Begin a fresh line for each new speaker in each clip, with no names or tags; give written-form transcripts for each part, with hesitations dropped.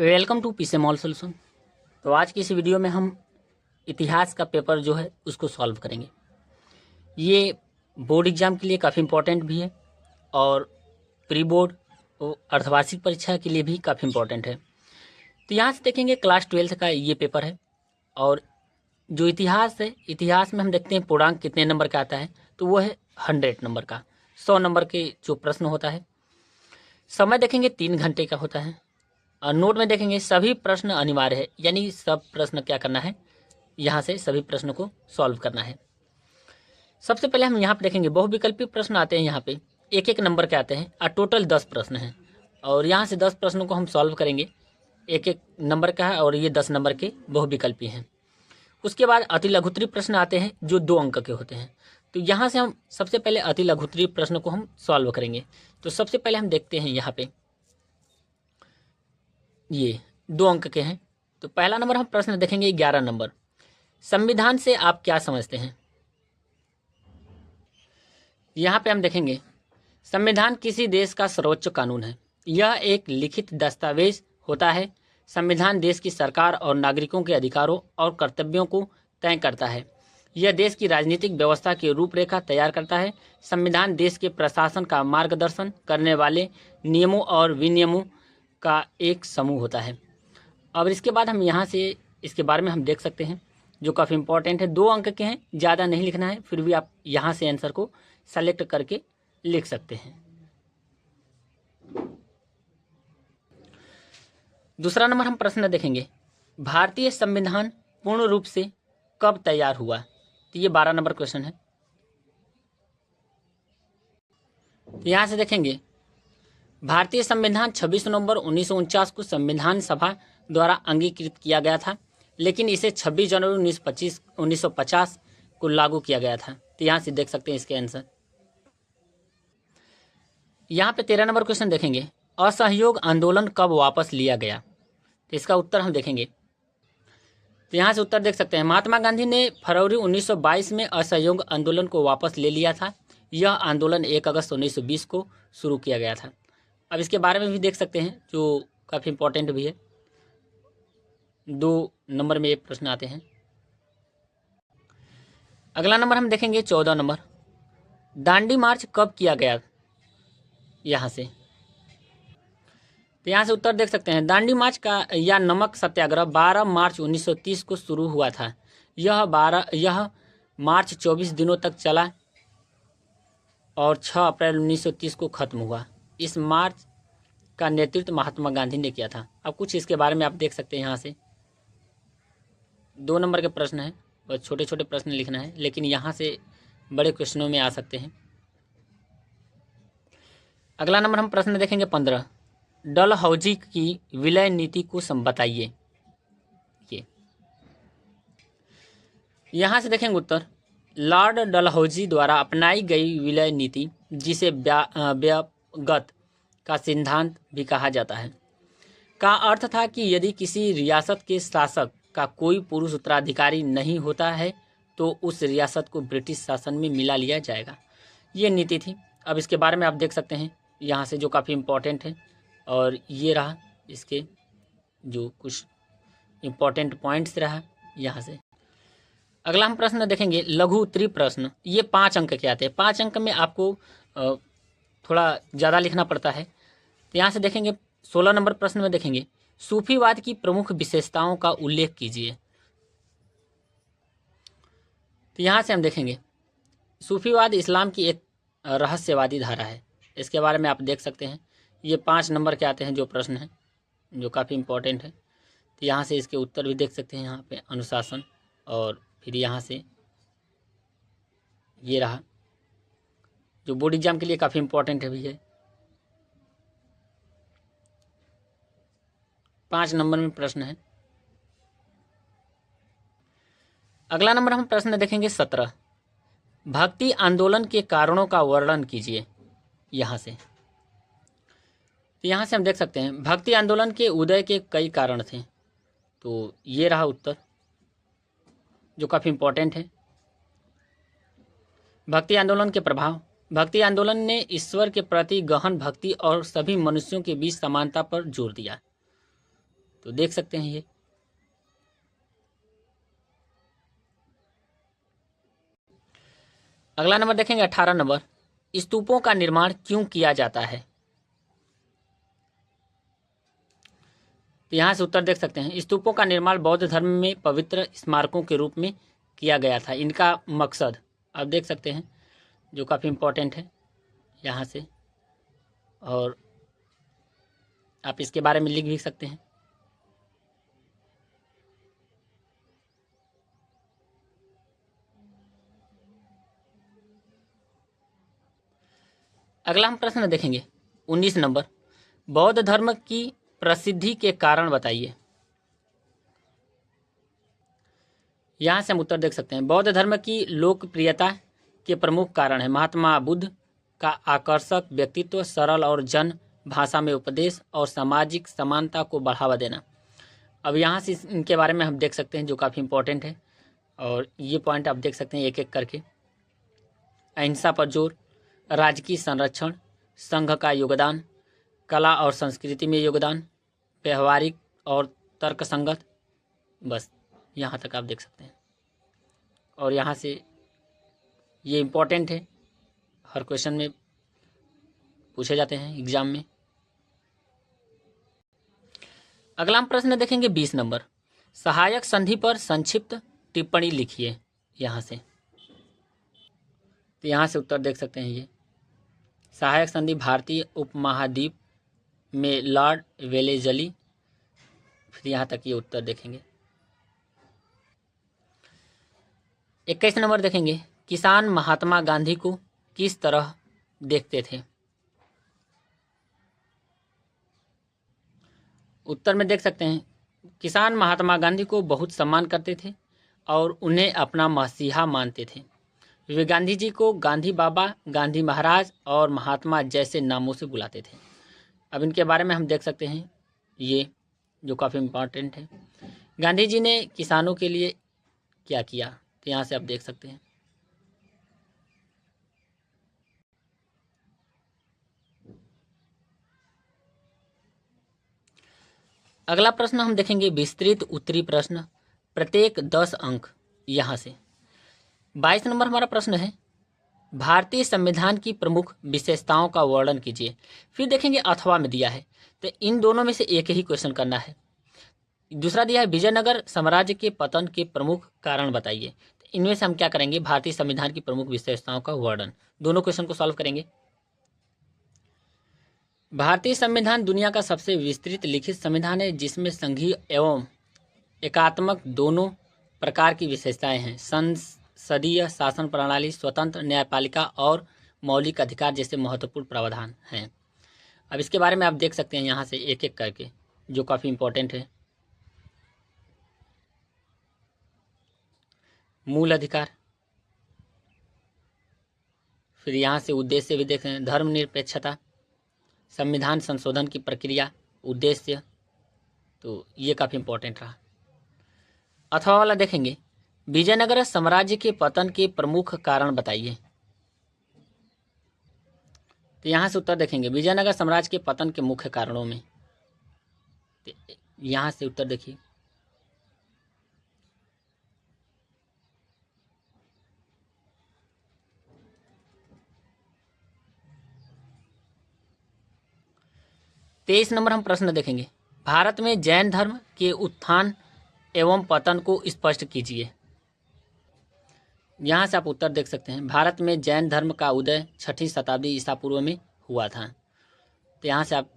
Welcome to पीसेमॉल solution. तो आज की इस वीडियो में हम इतिहास का पेपर जो है उसको सॉल्व करेंगे। ये बोर्ड एग्ज़ाम के लिए काफ़ी इम्पोर्टेंट भी है और प्री बोर्ड और अर्धवार्षिक परीक्षा के लिए भी काफ़ी इम्पोर्टेंट है। तो यहाँ से देखेंगे क्लास 12 का ये पेपर है और जो इतिहास है, इतिहास में हम देखते हैं पूर्णांक कितने नंबर का आता है, तो वो है 100 नंबर का, 100 नंबर के जो प्रश्न होता है। समय देखेंगे 3 घंटे का होता है और नोट में देखेंगे सभी प्रश्न अनिवार्य है, यानी सब प्रश्न क्या करना है, यहाँ से सभी प्रश्नों को सॉल्व करना है। सबसे पहले हम यहाँ पे देखेंगे बहुविकल्पी प्रश्न आते हैं, यहाँ पे एक एक नंबर के आते हैं और टोटल 10 प्रश्न हैं और यहाँ से 10 प्रश्नों को हम सॉल्व करेंगे। एक एक नंबर का है और ये 10 नंबर के बहुविकल्पी हैं। उसके बाद अति लघुत्तरी प्रश्न आते हैं जो 2 अंक के होते हैं। तो यहाँ से हम सबसे पहले अति लघुत्तरी प्रश्न को हम सॉल्व करेंगे। तो सबसे पहले हम देखते हैं यहाँ पे ये 2 अंक के हैं। तो पहला नंबर हम प्रश्न देखेंगे 11 नंबर, संविधान से आप क्या समझते हैं। यहाँ पे हम देखेंगे संविधान किसी देश का सर्वोच्च कानून है। यह एक लिखित दस्तावेज होता है। संविधान देश की सरकार और नागरिकों के अधिकारों और कर्तव्यों को तय करता है। यह देश की राजनीतिक व्यवस्था की रूपरेखा तैयार करता है। संविधान देश के प्रशासन का मार्गदर्शन करने वाले नियमों और विनियमों का एक समूह होता है। अब इसके बाद हम यहाँ से इसके बारे में हम देख सकते हैं जो काफ़ी इंपॉर्टेंट है। 2 अंक के हैं, ज़्यादा नहीं लिखना है, फिर भी आप यहाँ से आंसर को सेलेक्ट करके लिख सकते हैं। दूसरा नंबर हम प्रश्न देखेंगे भारतीय संविधान पूर्ण रूप से कब तैयार हुआ। तो ये 12 नंबर क्वेश्चन है। यहाँ से देखेंगे भारतीय संविधान 26 नवंबर 1949 को संविधान सभा द्वारा अंगीकृत किया गया था, लेकिन इसे 26 जनवरी 1950 को लागू किया गया था। तो यहाँ से देख सकते हैं इसके आंसर। यहाँ पे 13 नंबर क्वेश्चन देखेंगे असहयोग आंदोलन कब वापस लिया गया। तो इसका उत्तर हम देखेंगे। तो यहाँ से उत्तर देख सकते हैं महात्मा गांधी ने फरवरी 1922 में असहयोग आंदोलन को वापस ले लिया था। यह आंदोलन 1 अगस्त 1920 को शुरू किया गया था। अब इसके बारे में भी देख सकते हैं जो काफ़ी इम्पोर्टेंट भी है। 2 नंबर में ये प्रश्न आते हैं। अगला नंबर हम देखेंगे 14 नंबर, दांडी मार्च कब किया गया। यहाँ से तो यहाँ से उत्तर देख सकते हैं दांडी मार्च का या नमक सत्याग्रह 12 मार्च 1930 को शुरू हुआ था। यह मार्च 24 दिनों तक चला और 6 अप्रैल 1930 को ख़त्म हुआ। इस मार्च का नेतृत्व महात्मा गांधी ने किया था। अब कुछ इसके बारे में आप देख सकते हैं। यहाँ से 2 नंबर के प्रश्न हैं, बस छोटे छोटे प्रश्न लिखना है, लेकिन यहाँ से बड़े क्वेश्चनों में आ सकते हैं। अगला नंबर हम प्रश्न देखेंगे 15, डलहौजी की विलय नीति को बताइए। ये यहाँ से देखेंगे उत्तर लॉर्ड डलहौजी द्वारा अपनाई गई विलय नीति, जिसे व्यगत का सिद्धांत भी कहा जाता है, का अर्थ था कि यदि किसी रियासत के शासक का कोई पुरुष उत्तराधिकारी नहीं होता है तो उस रियासत को ब्रिटिश शासन में मिला लिया जाएगा। ये नीति थी। अब इसके बारे में आप देख सकते हैं यहाँ से जो काफ़ी इम्पोर्टेंट है, और ये रहा इसके जो कुछ इम्पोर्टेंट पॉइंट्स रहा यहाँ से। अगला हम प्रश्न देखेंगे लघु उत्तरी प्रश्न। ये 5 अंक के आते हैं। 5 अंक में आपको थोड़ा ज़्यादा लिखना पड़ता है। तो यहाँ से देखेंगे 16 नंबर प्रश्न में देखेंगे सूफीवाद की प्रमुख विशेषताओं का उल्लेख कीजिए। तो यहाँ से हम देखेंगे सूफीवाद इस्लाम की एक रहस्यवादी धारा है। इसके बारे में आप देख सकते हैं। ये 5 नंबर के आते हैं जो प्रश्न हैं, जो काफ़ी इम्पोर्टेंट है। तो यहाँ से इसके उत्तर भी देख सकते हैं। यहाँ पे अनुशासन, और फिर यहाँ से ये रहा जो बोर्ड एग्जाम के लिए काफ़ी इम्पोर्टेंट है भी है। 5 नंबर में प्रश्न है। अगला नंबर हम प्रश्न देखेंगे 17, भक्ति आंदोलन के कारणों का वर्णन कीजिए। यहाँ से तो यहाँ से हम देख सकते हैं भक्ति आंदोलन के उदय के कई कारण थे। तो ये रहा उत्तर जो काफ़ी इम्पोर्टेंट है। भक्ति आंदोलन के प्रभाव, भक्ति आंदोलन ने ईश्वर के प्रति गहन भक्ति और सभी मनुष्यों के बीच समानता पर जोर दिया। तो देख सकते हैं ये। अगला नंबर देखेंगे 18 नंबर, स्तूपों का निर्माण क्यों किया जाता है? तो यहाँ से उत्तर देख सकते हैं, स्तूपों का निर्माण बौद्ध धर्म में पवित्र स्मारकों के रूप में किया गया था। इनका मकसद आप देख सकते हैं, जो काफ़ी इम्पोर्टेंट है यहाँ से, और आप इसके बारे में लिख भी सकते हैं। अगला हम प्रश्न देखेंगे 19 नंबर, बौद्ध धर्म की प्रसिद्धि के कारण बताइए। यहाँ से हम उत्तर देख सकते हैं, बौद्ध धर्म की लोकप्रियता के प्रमुख कारण है महात्मा बुद्ध का आकर्षक व्यक्तित्व, सरल और जन भाषा में उपदेश और सामाजिक समानता को बढ़ावा देना। अब यहाँ से इनके बारे में हम देख सकते हैं, जो काफ़ी इम्पोर्टेंट है, और ये पॉइंट आप देख सकते हैं एक एक करके। अहिंसा पर जोर, राजकीय संरक्षण, संघ का योगदान, कला और संस्कृति में योगदान, व्यवहारिक और तर्कसंगत, बस यहाँ तक आप देख सकते हैं। और यहाँ से ये इम्पोर्टेंट है, हर क्वेश्चन में पूछे जाते हैं एग्जाम में। अगला हम प्रश्न देखेंगे 20 नंबर, सहायक संधि पर संक्षिप्त टिप्पणी लिखिए। यहाँ से तो यहाँ से उत्तर देख सकते हैं, ये सहायक संधि भारतीय उपमहाद्वीप में लॉर्ड वेलेजली, फिर यहाँ तक ये उत्तर देखेंगे। 21 नंबर देखेंगे, किसान महात्मा गांधी को किस तरह देखते थे? उत्तर में देख सकते हैं, किसान महात्मा गांधी को बहुत सम्मान करते थे और उन्हें अपना मसीहा मानते थे। वे गांधी जी को गांधी बाबा, गांधी महाराज और महात्मा जैसे नामों से बुलाते थे। अब इनके बारे में हम देख सकते हैं, ये जो काफ़ी इम्पोर्टेंट है, गांधी जी ने किसानों के लिए क्या किया, तो यहाँ से आप देख सकते हैं। अगला प्रश्न हम देखेंगे विस्तृत उत्तरी प्रश्न, प्रत्येक 10 अंक। यहाँ से 22 नंबर हमारा प्रश्न है, भारतीय संविधान की प्रमुख विशेषताओं का वर्णन कीजिए। फिर देखेंगे अथवा में दिया है, तो इन दोनों में से एक ही क्वेश्चन करना है। दूसरा दिया है विजयनगर साम्राज्य के पतन के प्रमुख कारण बताइए। तो इनमें से हम क्या करेंगे, भारतीय संविधान की प्रमुख विशेषताओं का वर्णन, दोनों क्वेश्चन को सॉल्व करेंगे। भारतीय संविधान दुनिया का सबसे विस्तृत लिखित संविधान है, जिसमें संघीय एवं एकात्मक दोनों प्रकार की विशेषताएं हैं। संसदीय शासन प्रणाली, स्वतंत्र न्यायपालिका और मौलिक अधिकार जैसे महत्वपूर्ण प्रावधान हैं। अब इसके बारे में आप देख सकते हैं यहाँ से एक एक करके, जो काफ़ी इम्पोर्टेंट है। मूल अधिकार, फिर यहाँ से उद्देश्य भी देख रहे हैं, धर्मनिरपेक्षता, संविधान संशोधन की प्रक्रिया, उद्देश्य, तो ये काफ़ी इम्पोर्टेंट रहा। अथवा वाला देखेंगे, विजयनगर साम्राज्य के पतन के प्रमुख कारण बताइए। तो यहाँ से उत्तर देखेंगे, विजयनगर साम्राज्य के पतन के मुख्य कारणों में, तो यहाँ से उत्तर देखिए। तेईस नंबर हम प्रश्न देखेंगे, भारत में जैन धर्म के उत्थान एवं पतन को स्पष्ट कीजिए। यहाँ से आप उत्तर देख सकते हैं, भारत में जैन धर्म का उदय 6वीं शताब्दी ईसा पूर्व में हुआ था। तो यहाँ से आप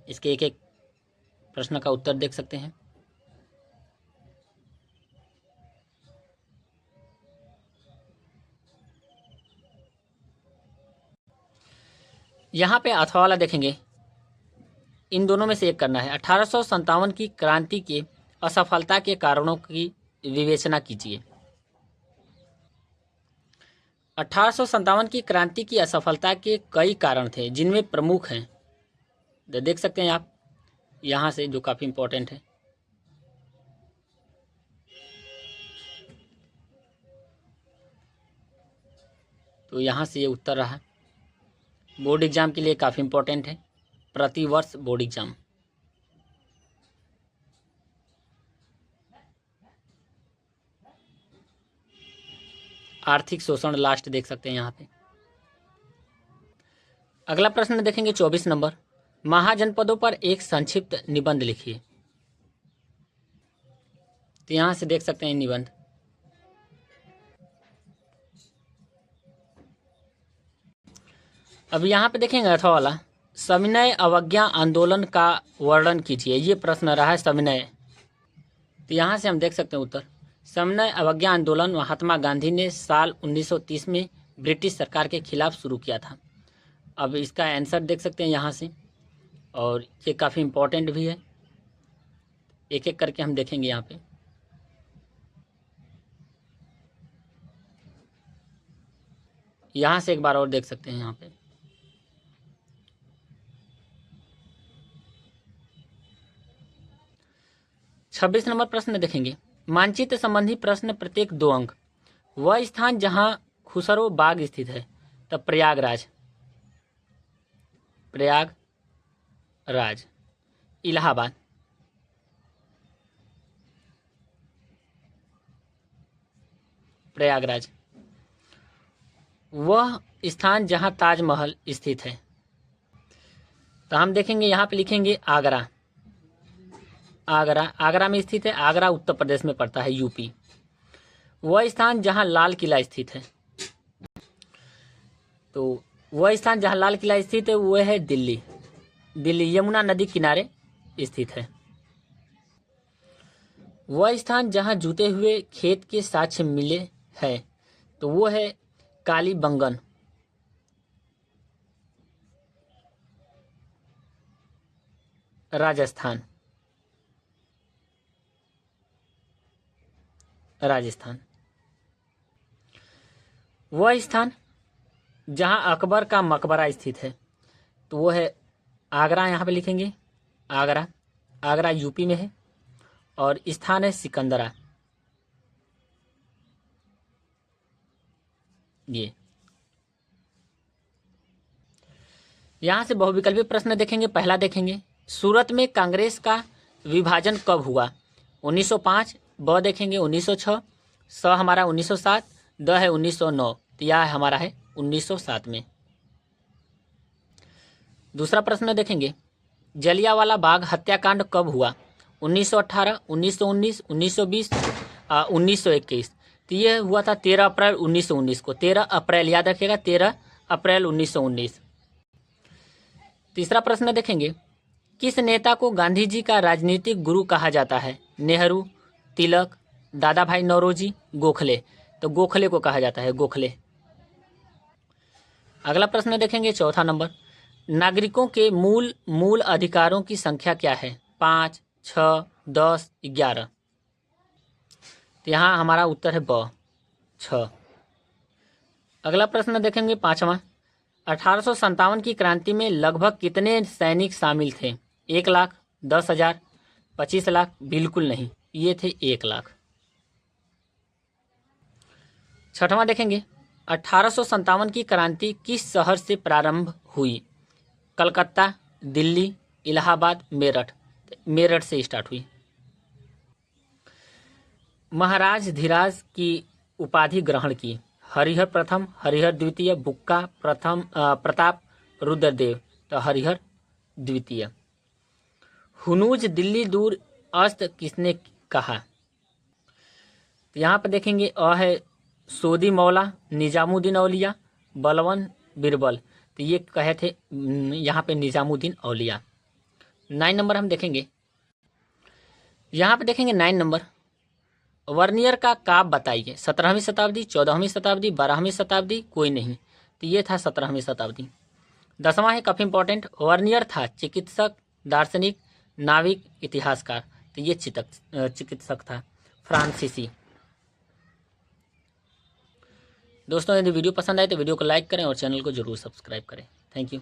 इसके एक एक प्रश्न का उत्तर देख सकते हैं। यहाँ पे अथवा वाला देखेंगे, इन दोनों में से एक करना है। 1857 की क्रांति के असफलता के कारणों की विवेचना कीजिए। 1857 की क्रांति की असफलता के कई कारण थे, जिनमें प्रमुख हैं, देख सकते हैं आप यहाँ से, जो काफ़ी इम्पोर्टेंट है। तो यहाँ से ये उत्तर रहा, बोर्ड एग्जाम के लिए काफ़ी इम्पोर्टेंट है, प्रतिवर्ष बोर्ड एग्जाम। आर्थिक शोषण लास्ट देख सकते हैं यहाँ पे। अगला प्रश्न देखेंगे 24 नंबर, महाजनपदों पर एक संक्षिप्त निबंध लिखिए। तो यहाँ से देख सकते हैं निबंध। अब यहाँ पे देखेंगे अथवा वाला, सविनय अवज्ञा आंदोलन का वर्णन कीजिए। ये प्रश्न रहा है सविनय। तो यहाँ से हम देख सकते हैं उत्तर, सविनय अवज्ञा आंदोलन महात्मा गांधी ने साल 1930 में ब्रिटिश सरकार के खिलाफ शुरू किया था। अब इसका आंसर देख सकते हैं यहाँ से, और ये काफ़ी इम्पोर्टेंट भी है। एक एक करके हम देखेंगे यहाँ पे। यहाँ से एक बार और देख सकते हैं यहाँ पे। छब्बीस नंबर प्रश्न देखेंगे, मानचित्र संबंधी प्रश्न प्रत्येक 2 अंक। वह स्थान जहां खुसरो बाग स्थित है। तब प्रयागराज, प्रयागराज, इलाहाबाद, प्रयागराज। वह स्थान जहां ताजमहल स्थित है। तो हम देखेंगे यहाँ पे लिखेंगे आगरा, आगरा, आगरा में स्थित है। आगरा उत्तर प्रदेश में पड़ता है, यूपी। वह स्थान जहां लाल किला स्थित है। तो वह स्थान जहां लाल किला स्थित है वह है दिल्ली, दिल्ली यमुना नदी किनारे स्थित है। वह स्थान जहां जुते हुए खेत के साक्ष्य मिले हैं तो वो है कालीबंगन, राजस्थान, राजस्थान। वह स्थान जहां अकबर का मकबरा स्थित है तो वो है आगरा, यहाँ पे लिखेंगे आगरा, आगरा यूपी में है। और स्थान है सिकंदरा, ये। यहाँ से बहुविकल्पी प्रश्न देखेंगे। पहला देखेंगे, सूरत में कांग्रेस का विभाजन कब हुआ। 1905, ब देखेंगे 1906, स हमारा 1907, द है 1909। तो यह हमारा है 1907 में। दूसरा प्रश्न देखेंगे, जलियांवाला बाग हत्याकांड कब हुआ। 1918, 1919, 1920, 1921। तो ये हुआ था 13 अप्रैल 1919 को। 13 अप्रैल याद रखिएगा, 13 अप्रैल 1919। तीसरा प्रश्न देखेंगे, किस नेता को गांधी जी का राजनीतिक गुरु कहा जाता है। नेहरू, तिलक, दादा भाई नौरोजी, गोखले। तो गोखले को कहा जाता है, गोखले। अगला प्रश्न देखेंगे, चौथा नंबर, नागरिकों के मूल अधिकारों की संख्या क्या है। 5, 6, 10, 11। तो यहाँ हमारा उत्तर है ब, 6। अगला प्रश्न देखेंगे, पांचवा, 1857 की क्रांति में लगभग कितने सैनिक शामिल थे। 1 लाख, 10,000, 25 लाख, बिल्कुल नहीं, ये थे 1 लाख। छठवां देखेंगे, 1857 की क्रांति किस शहर से प्रारंभ हुई। कलकत्ता, दिल्ली, इलाहाबाद, मेरठ। मेरठ से स्टार्ट हुई। महाराज धीराज की उपाधि ग्रहण की। हरिहर प्रथम, हरिहर द्वितीय, बुक्का प्रथम, प्रताप रुद्रदेव। तो हरिहर द्वितीय। हुनूज दिल्ली दूर अस्त किसने कहा। तो यहाँ पर देखेंगे, अ है सोदी मौला, निजामुद्दीन औलिया, बलवन बिरबल। तो ये कहे थे यहाँ पे निजामुद्दीन औलिया। 9 नंबर हम देखेंगे, यहाँ पे देखेंगे 9 नंबर, वर्नियर का काव्य बताइए। 17वीं शताब्दी, 14वीं शताब्दी, 12वीं शताब्दी, कोई नहीं। तो ये था 17वीं शताब्दी। 10वां है काफ़ी इंपॉर्टेंट, वर्नियर था चिकित्सक, दार्शनिक, नाविक, इतिहासकार। तो ये चिकित्सक था, फ्रांसीसी। दोस्तों यदि वीडियो पसंद आए तो वीडियो को लाइक करें और चैनल को जरूर सब्सक्राइब करें। Thank you.